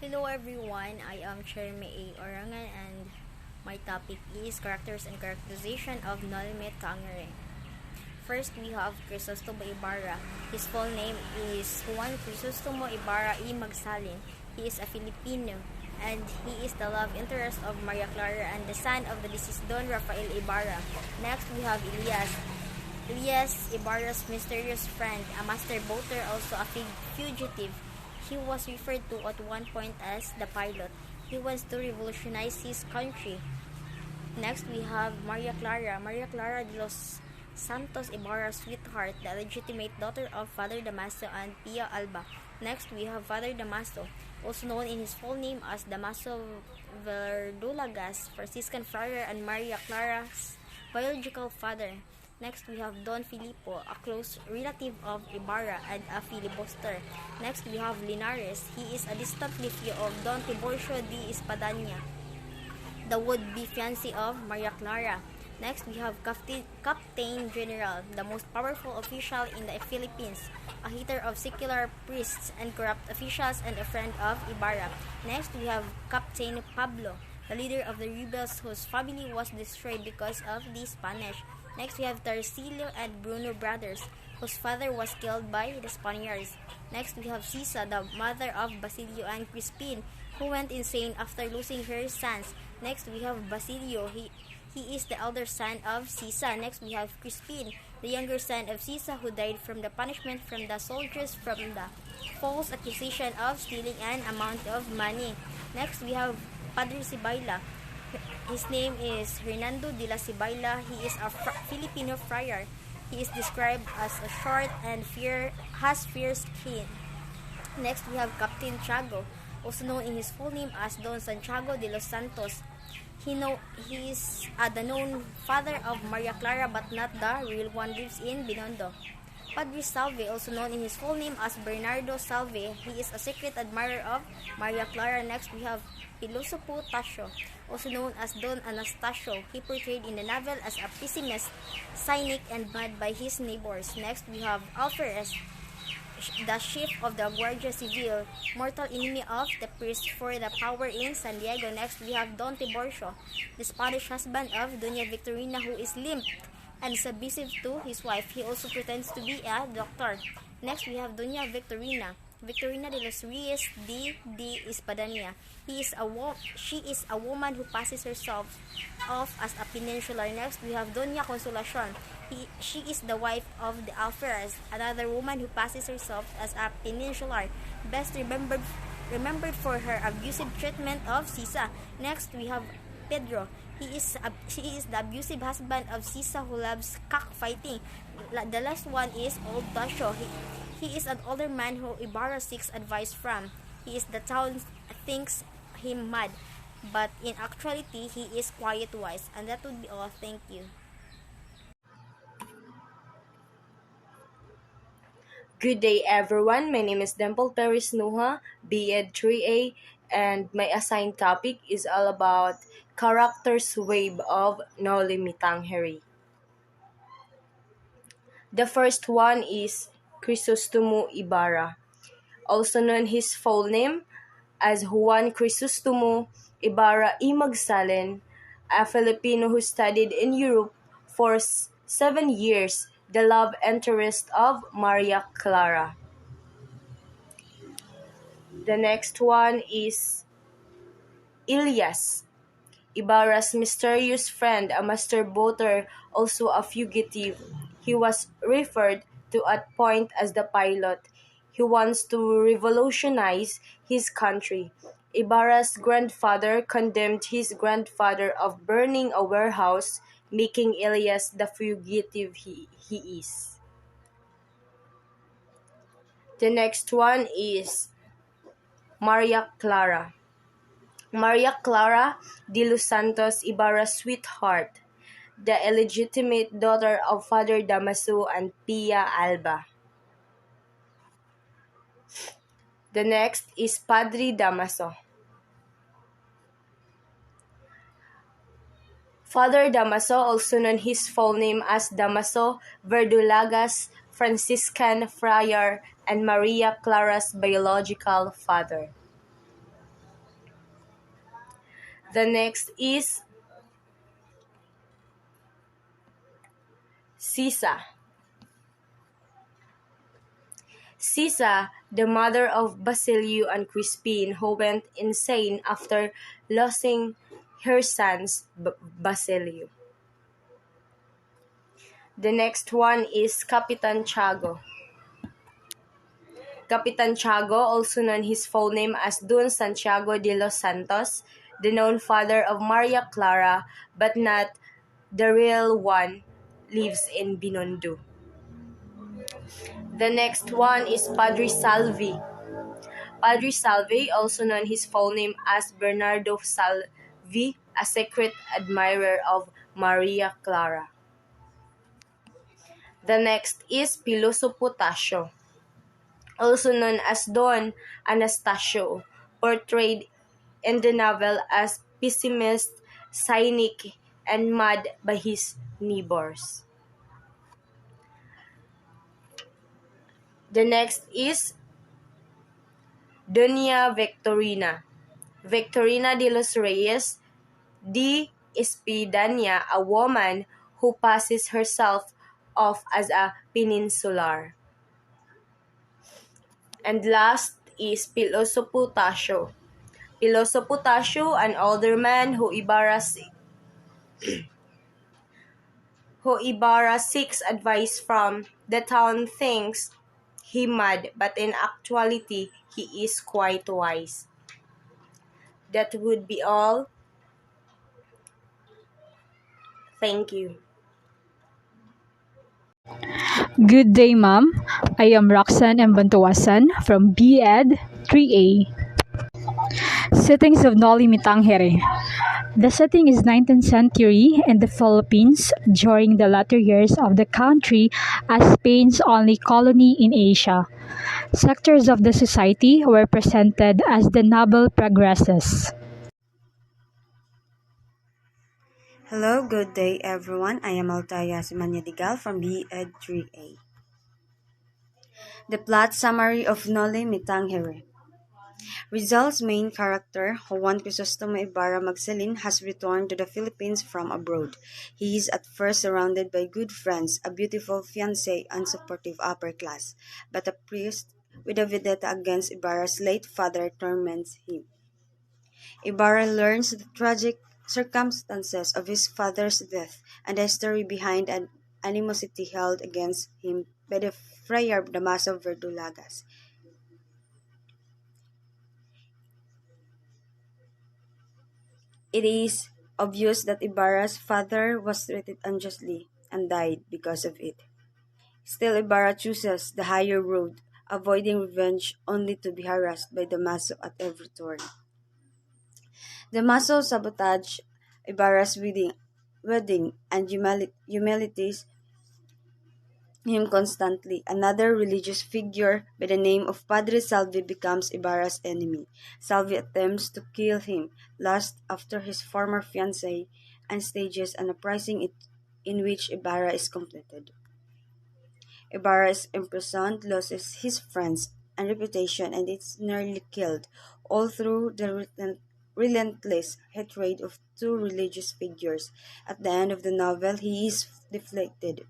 Hello everyone, I am Cherme A. Orangan and my topic is characters and characterization of Noli. First, we have Crisostomo Ibarra. His full name is Juan Crisostomo Ibarra y Magsalin. He is a Filipino and he is the love interest of Maria Clara and the son of the deceased Don Rafael Ibarra. Next, we have Elias. Elias Ibarra's mysterious friend, a master boater, also a fugitive. He was referred to at one point as the pilot. He wants to revolutionize his country. Next, we have Maria Clara. Maria Clara de los Santos Ibarra's sweetheart, the legitimate daughter of Father Damaso and Pia Alba. Next, we have Father Damaso, also known in his full name as Damaso Verdulagas, Franciscan friar and Maria Clara's biological father. Next, we have Don Filipo, a close relative of Ibarra and a filibuster. Next, we have Linares. He is a distant nephew of Don Tiburcio de Espadanya, the would-be fiancé of Maria Clara. Next, we have Captain General, the most powerful official in the Philippines, a hater of secular priests and corrupt officials and a friend of Ibarra. Next, we have Captain Pablo, the leader of the rebels whose family was destroyed because of the Spanish. Next, we have Tarsilio and Bruno brothers, whose father was killed by the Spaniards. Next, we have Sisa, the mother of Basilio and Crispin, who went insane after losing her sons. Next, we have Basilio. He is the elder son of Sisa. Next, we have Crispin, the younger son of Sisa, who died from the punishment from the soldiers from the false accusation of stealing an amount of money. Next, we have Padre Sibayla. His name is Hernando de la Sibayla. He is a Filipino friar. He is described as a short and has fierce skin. Next, we have Captain Tiago, also known in his full name as Don Santiago de los Santos. He is the known father of Maria Clara but not the real one, lives in Binondo. Padre Salve, also known in his full name as Bernardo Salve, he is a secret admirer of Maria Clara. Next, we have Pilosopo Tasio, also known as Don Anastasio. He portrayed in the novel as a pessimist, cynic, and mad by his neighbors. Next, we have Alferez, the chief of the Guardia Civil, mortal enemy of the priest for the power in San Diego. Next, we have Don Tiburcio, the Spanish husband of Doña Victorina, who is limp and submissive to his wife. He also pretends to be a doctor. Next, we have Doña Victorina de los Reyes de Espadanya. She is a woman who passes herself off as a peninsular. Next, we have Doña Consolacion. She is the wife of the Alferez, another woman who passes herself as a peninsular, best remembered for her abusive treatment of Sisa. Next, we have Pedro. He is the abusive husband of Sisa who loves cockfighting. The last one is Old Tasio. He is an older man who Ibarra seeks advice from. The town thinks him mad, but in actuality, he is quiet wise. And that would be all. Thank you. Good day, everyone. My name is Dimple Paris Nuha, B.Ed 3A, and my assigned topic is all about characters wave of Noli. The first one is Crisostomo Ibarra, also known his full name as Juan Crisostomo Ibarra y Magsalin, a Filipino who studied in Europe for 7 years, the love interest of Maria Clara. The next one is Elias, Ibarra's mysterious friend, a master boater, also a fugitive. He was referred to at point as the pilot. He wants to revolutionize his country. Ibarra's grandfather condemned his grandfather of burning a warehouse, making Elias the fugitive he is. The next one is Maria Clara. Maria Clara de los Santos Ibarra's sweetheart, the illegitimate daughter of Father Damaso and Pia Alba. The next is Padre Damaso. Father Damaso, also known his full name as Damaso Verdulagas, Franciscan friar, and Maria Clara's biological father. The next is Sisa. Sisa, the mother of Basilio and Crispin, who went insane after losing her sons Basilio. The next one is Capitan Tiago. Capitan Tiago, also known his full name as Don Santiago de los Santos, the known father of Maria Clara, but not the real one, lives in Binondo. The next one is Padre Salvi. Padre Salvi, also known his full name as Bernardo Salvi, a secret admirer of Maria Clara. The next is Piloso Potasio, also known as Don Anastasio, portrayed in the novel as pessimist, cynic, and mad by his neighbors. The next is Doña Victorina. Victorina de los Reyes de Espidania, a woman who passes herself off as a peninsular. And last is Piloso Potasio. Piloso Potasio, an older man who Ibarra seeks advice from. The town thinks him mad, but in actuality, he is quite wise. That would be all. Thank you. Good day, ma'am. I am Roxanne Mbantuasan from B.Ed. 3A. Settings of Noli Me Tangere. The setting is 19th century in the Philippines during the latter years of the country as Spain's only colony in Asia. Sectors of the society were presented as the noble progresses. Hello, good day everyone. I am Altaya Simanyadigal from B.Ed. 3A. The plot summary of Noli Me Tangere. Rizal's main character, Juan Crisostomo Ibarra Magsalin, has returned to the Philippines from abroad. He is at first surrounded by good friends, a beautiful fiancée, and supportive upper class, but a priest with a vendetta against Ibarra's late father torments him. Ibarra learns the tragic circumstances of his father's death and the story behind an animosity held against him by the Friar Damaso Verdulagas. It is obvious that Ibarra's father was treated unjustly and died because of it. Still, Ibarra chooses the higher road, avoiding revenge only to be harassed by Damaso at every turn. Damaso sabotaged Ibarra's wedding and humiliates him constantly. Another religious figure by the name of Padre Salvi becomes Ibarra's enemy. Salvi attempts to kill him, last after his former fiancée, and stages an uprising in which Ibarra is completed. Ibarra is imprisoned, loses his friends and reputation, and is nearly killed, all through the relentless hatred of two religious figures. At the end of the novel, he is deflated,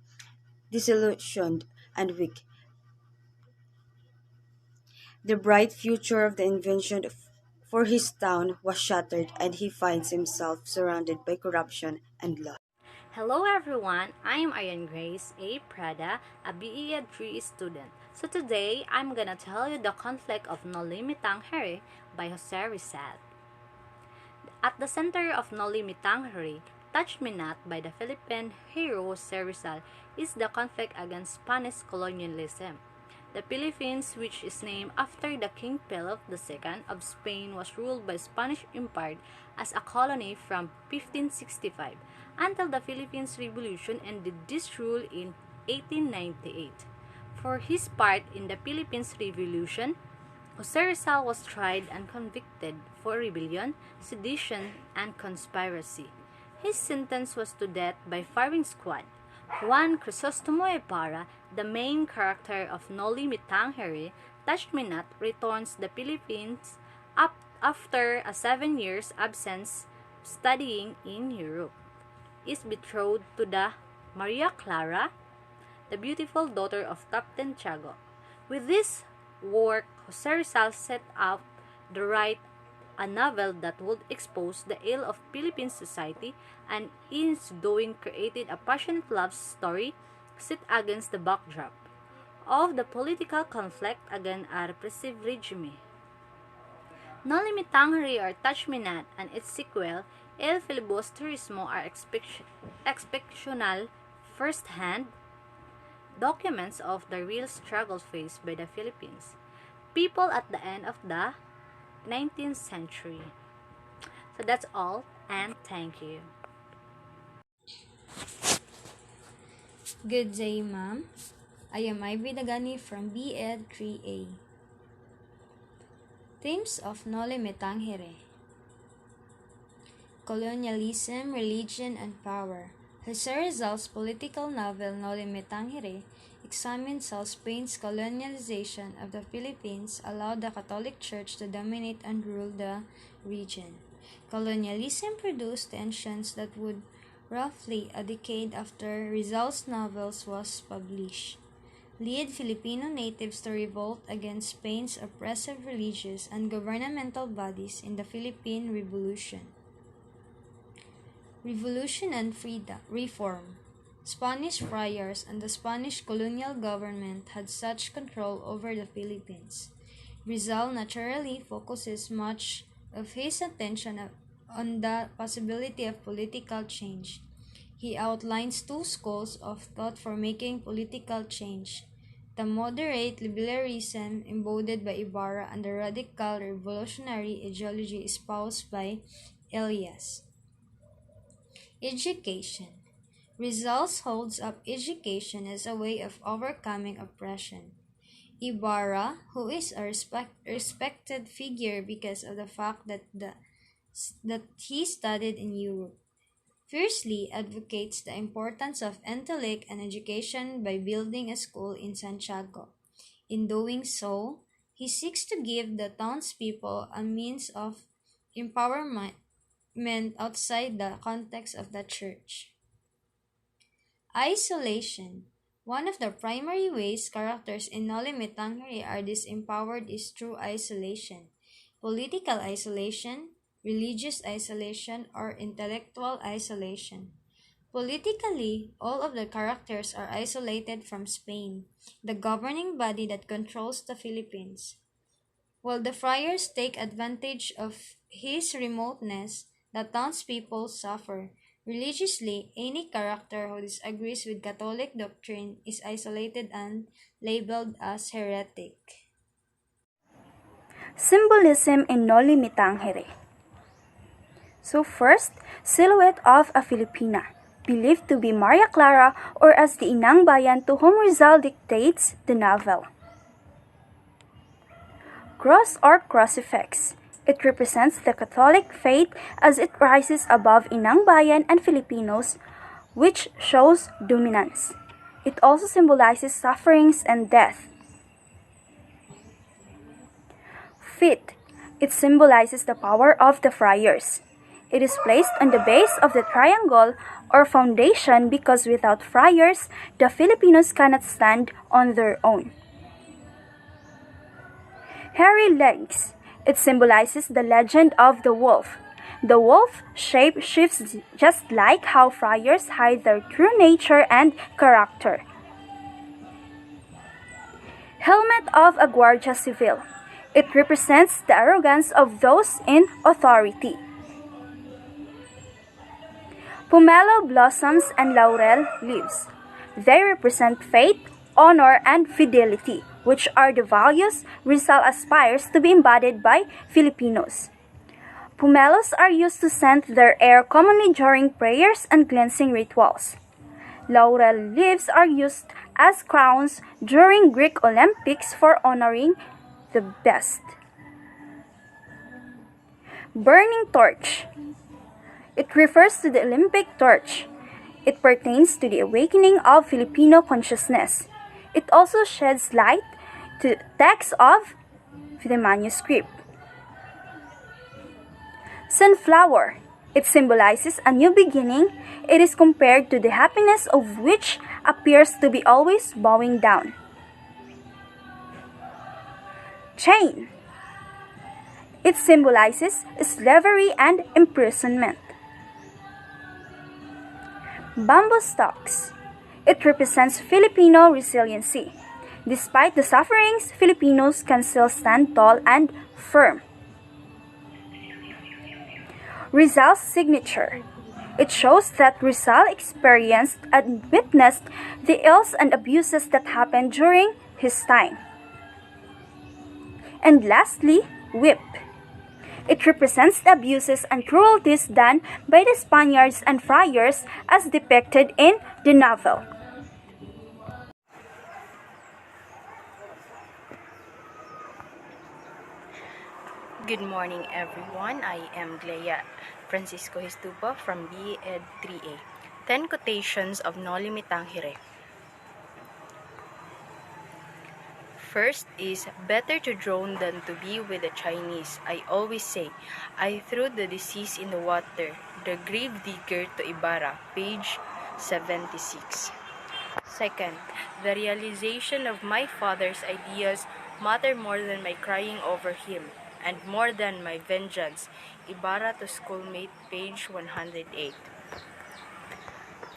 disillusioned, and weak. The bright future of the invention for his town was shattered, and he finds himself surrounded by corruption and loss. Hello everyone, I'm Ayan Grace A. Prada, a BE 3 student. So today, I'm gonna tell you the conflict of Noli Me Tangere by Jose Rizal. At the center of Noli Me Tangere, Touch Me Not by the Philippine hero Jose Rizal, is the conflict against Spanish colonialism. The Philippines, which is named after the King Philip II of Spain, was ruled by Spanish Empire as a colony from 1565 until the Philippines Revolution ended this rule in 1898. For his part in the Philippines Revolution, Jose Rizal was tried and convicted for rebellion, sedition, and conspiracy. His sentence was to death by firing squad. Juan Crisostomo Ibarra, the main character of Noli Me Tangere, Touch Me Not, returns the Philippines after a 7 years absence studying in Europe, is betrothed to the Maria Clara, the beautiful daughter of Captain Tiago. With this work, Jose Rizal set out to write a novel that would expose the ill of Philippine society, and in so doing created a passionate love story set against the backdrop of the political conflict against a repressive regime. Noli Me Tangere or Touch Me Not and its sequel, El Filibusterismo, are exceptional first-hand documents of the real struggle faced by the Philippines people at the end of the 19th century. So that's all, and thank you. Good day, ma'am. I am Ivy Dagani from B.Ed. 3A. Themes of Noli Me Tangere: colonialism, religion, and power. Jose Rizal's political novel Noli Me Tangere examines how Spain's colonialization of the Philippines allowed the Catholic Church to dominate and rule the region. Colonialism produced tensions that would roughly a decade after Rizal's novels was published lead Filipino natives to revolt against Spain's oppressive religious and governmental bodies in the Philippine Revolution. Revolution and Reform. Spanish friars and the Spanish colonial government had such control over the Philippines. Rizal naturally focuses much of his attention on the possibility of political change. He outlines two schools of thought for making political change: the moderate liberalism embodied by Ibarra and the radical revolutionary ideology espoused by Elias. Education. Rizal holds up education as a way of overcoming oppression. Ibarra, who is a respected figure because of the fact that he studied in Europe, fiercely advocates the importance of intellect and education by building a school in Santiago. In doing so, he seeks to give the townspeople a means of empowerment outside the context of the church. Isolation. One of the primary ways characters in Noli Me Tangere are disempowered is through isolation: political isolation, religious isolation, or intellectual isolation. Politically, all of the characters are isolated from Spain, the governing body that controls the Philippines. While the friars take advantage of his remoteness, the townspeople suffer. Religiously, any character who disagrees with Catholic doctrine is isolated and labeled as heretic. Symbolism in Noli Me Tangere. So first, silhouette of a Filipina, believed to be Maria Clara, or as the Inang Bayan to whom Rizal dictates the novel. Cross or crucifix. It represents the Catholic faith as it rises above Inang Bayan and Filipinos, which shows dominance. It also symbolizes sufferings and death. Feet. It symbolizes the power of the friars. It is placed on the base of the triangle or foundation because without friars, the Filipinos cannot stand on their own. Hairy legs. It symbolizes the legend of the wolf. The wolf shape shifts just like how friars hide their true nature and character. Helmet of a Guardia Civil. It represents the arrogance of those in authority. Pomelo blossoms and laurel leaves. They represent faith, honor, and fidelity, which are the values Rizal aspires to be embodied by Filipinos. Pomelos are used to scent their air commonly during prayers and cleansing rituals. Laurel leaves are used as crowns during Greek Olympics for honoring the best. Burning torch. It refers to the Olympic torch. It pertains to the awakening of Filipino consciousness. It also sheds light to text of the manuscript. Sunflower. It symbolizes a new beginning. It is compared to the happiness of which appears to be always bowing down. Chain. It symbolizes slavery and imprisonment. Bamboo stalks. It represents Filipino resiliency. Despite the sufferings, Filipinos can still stand tall and firm. Rizal's signature. It shows that Rizal experienced and witnessed the ills and abuses that happened during his time. And lastly, whip. It represents the abuses and cruelties done by the Spaniards and friars as depicted in the novel. Good morning, everyone. I am Glea Francisco Histupa from B.Ed 3A. 10 quotations of Noli Me Tangere. First is, better to drown than to be with the Chinese. I always say, I threw the disease in the water. The grave digger to Ibarra, page 76. Second, the realization of my father's ideas matter more than my crying over him, and more than my vengeance. Ibarra to schoolmate, page 108.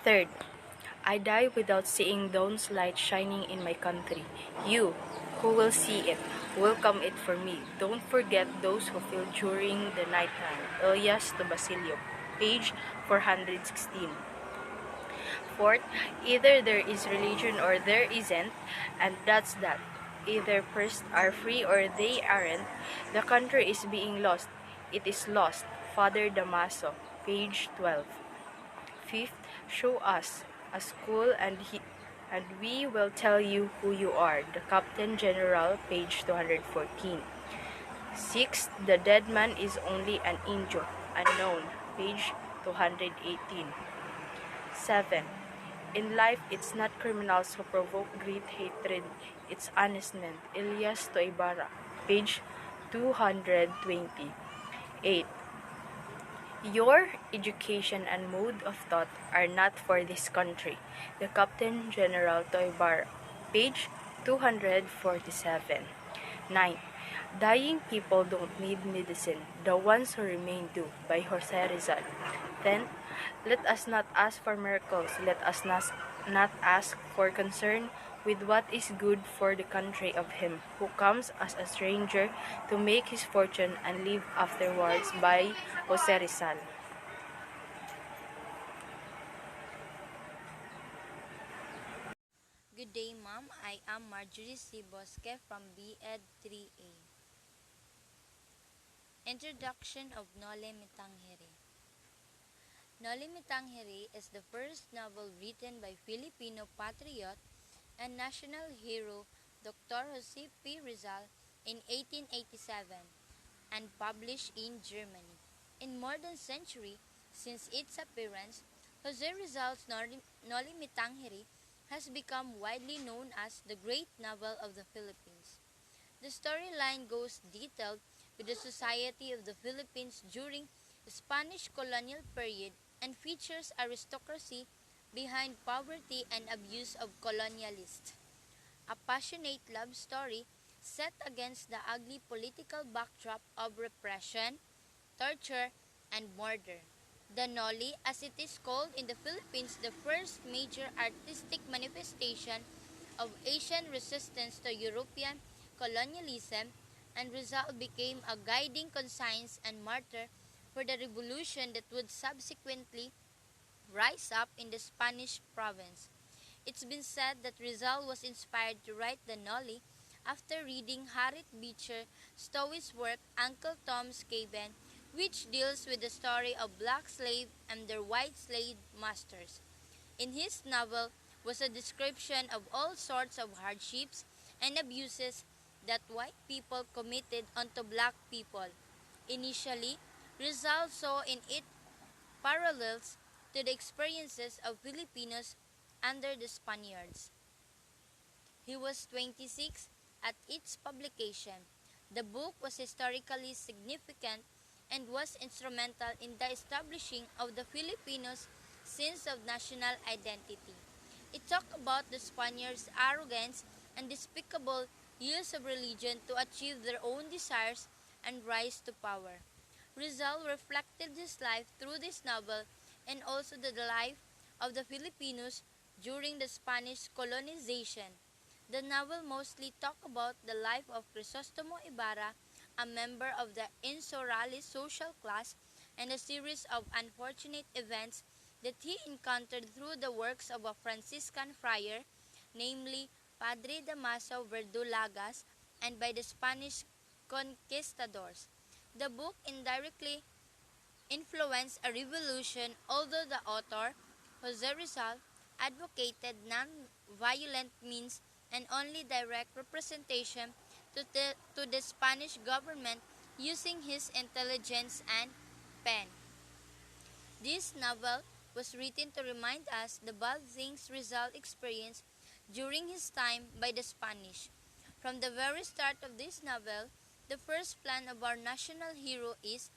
Third, I die without seeing dawn's light shining in my country. You, who will see it, welcome it for me. Don't forget those who feel during the nighttime. Elias to Basilio, page 416. Fourth, either there is religion or there isn't, and that's that. Either first are free or they aren't. The country is being lost. It is lost. Father Damaso, page 12. Fifth, show us a school and we will tell you who you are. The Captain General, page 214. Sixth, the dead man is only an injo, unknown, page 218. 7. In life, it's not criminals who provoke great hatred, it's honest men. Elias to Ibarra, page 220. 8. Your education and mode of thought are not for this country. The Captain General to Ibarra, page 247. 9. Dying people don't need medicine. The ones who remain do, by Jose Rizal. 10. Let us not ask for miracles. Let us not ask for concern with what is good for the country of him who comes as a stranger to make his fortune and live afterwards, by Jose Rizal. Good day, Ma'am. I am Marjorie C. Bosque from B.Ed 3A. Introduction of Noli Me Tangere. Noli Me Tangere is the first novel written by Filipino patriot and national hero Dr. Jose P. Rizal in 1887 and published in Germany. In more than a century since its appearance, Jose Rizal's Noli Me Tangere has become widely known as the great novel of the Philippines. The storyline goes detailed with the society of the Philippines during the Spanish colonial period and features aristocracy behind poverty and abuse of colonialists. A passionate love story set against the ugly political backdrop of repression, torture, and murder. The Noli, as it is called in the Philippines, the first major artistic manifestation of Asian resistance to European colonialism, and Rizal became a guiding conscience and martyr for the revolution that would subsequently rise up in the Spanish province. It's been said that Rizal was inspired to write the Noli after reading Harriet Beecher Stowie's work Uncle Tom's Cabin, which deals with the story of black slaves and their white slave masters. In his novel was a description of all sorts of hardships and abuses that white people committed onto black people. Initially, Rizal saw in it parallels to the experiences of Filipinos under the Spaniards. He was 26 at its publication. The book was historically significant and was instrumental in the establishing of the Filipinos' sense of national identity. It talked about the Spaniards' arrogance and despicable use of religion to achieve their own desires and rise to power. Rizal reflected his life through this novel and also the life of the Filipinos during the Spanish colonization. The novel mostly talked about the life of Crisostomo Ibarra, a member of the Insurrealist social class, and a series of unfortunate events that he encountered through the works of a Franciscan friar, namely Padre Damaso Verdulagas, and by the Spanish conquistadors. The book indirectly influenced a revolution, although the author, Jose Rizal, advocated non-violent means and only direct representation to the Spanish government using his intelligence and pen. This novel was written to remind us the bad things Rizal experienced during his time by the Spanish. From the very start of this novel, the first plan of our national hero is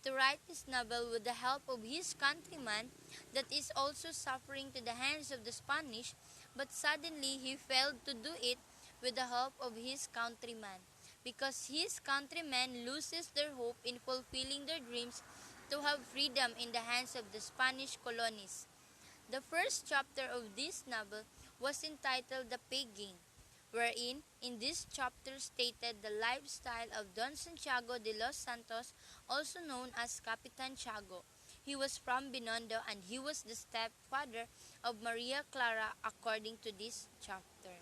to write this novel with the help of his countryman that is also suffering to the hands of the Spanish, but suddenly he failed to do it with the help of his countryman, because his countrymen loses their hope in fulfilling their dreams to have freedom in the hands of the Spanish colonies. The first chapter of this novel was entitled The Pegging, wherein in this chapter stated the lifestyle of Don Santiago de los Santos, also known as Capitan Tiago. He was from Binondo and he was the stepfather of Maria Clara according to this chapter.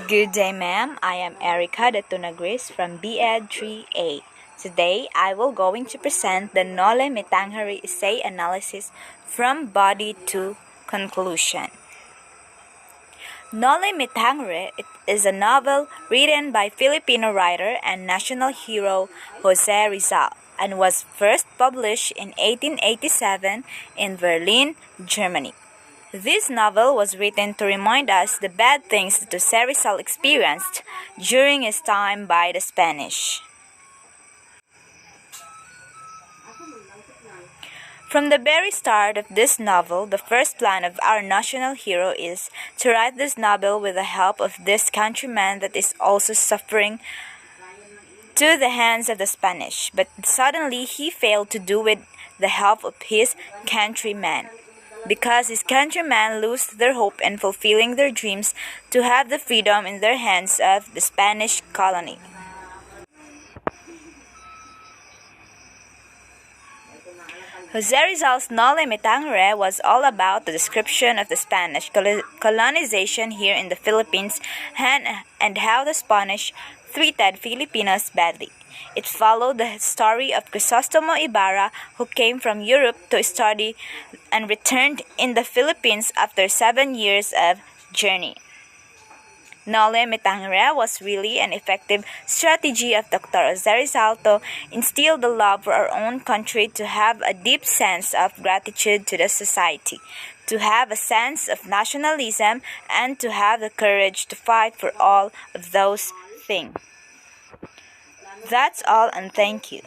Good day, ma'am. I am Erica de Tunagris from BEd 3A. Today, I will going to present the Noli Me Tangere essay analysis from body to conclusion. Noli Me Tangere is a novel written by Filipino writer and national hero Jose Rizal and was first published in 1887 in Berlin, Germany. This novel was written to remind us the bad things that Jose Rizal experienced during his time by the Spanish. From the very start of this novel, the first plan of our national hero is to write this novel with the help of this countryman that is also suffering to the hands of the Spanish, but suddenly he failed to do with the help of his countrymen, because his countrymen lose their hope in fulfilling their dreams to have the freedom in their hands of the Spanish colony. Jose Rizal's Noli Me Tangere was all about the description of the Spanish colonization here in the Philippines and how the Spanish treated Filipinos badly. It followed the story of Crisostomo Ibarra, who came from Europe to study and returned in the Philippines after 7 years of journey. Noli Me Tangere was really an effective strategy of Dr. Jose Rizal to instill the love for our own country, to have a deep sense of gratitude to the society, to have a sense of nationalism, and to have the courage to fight for all of those things. That's all, and thank you.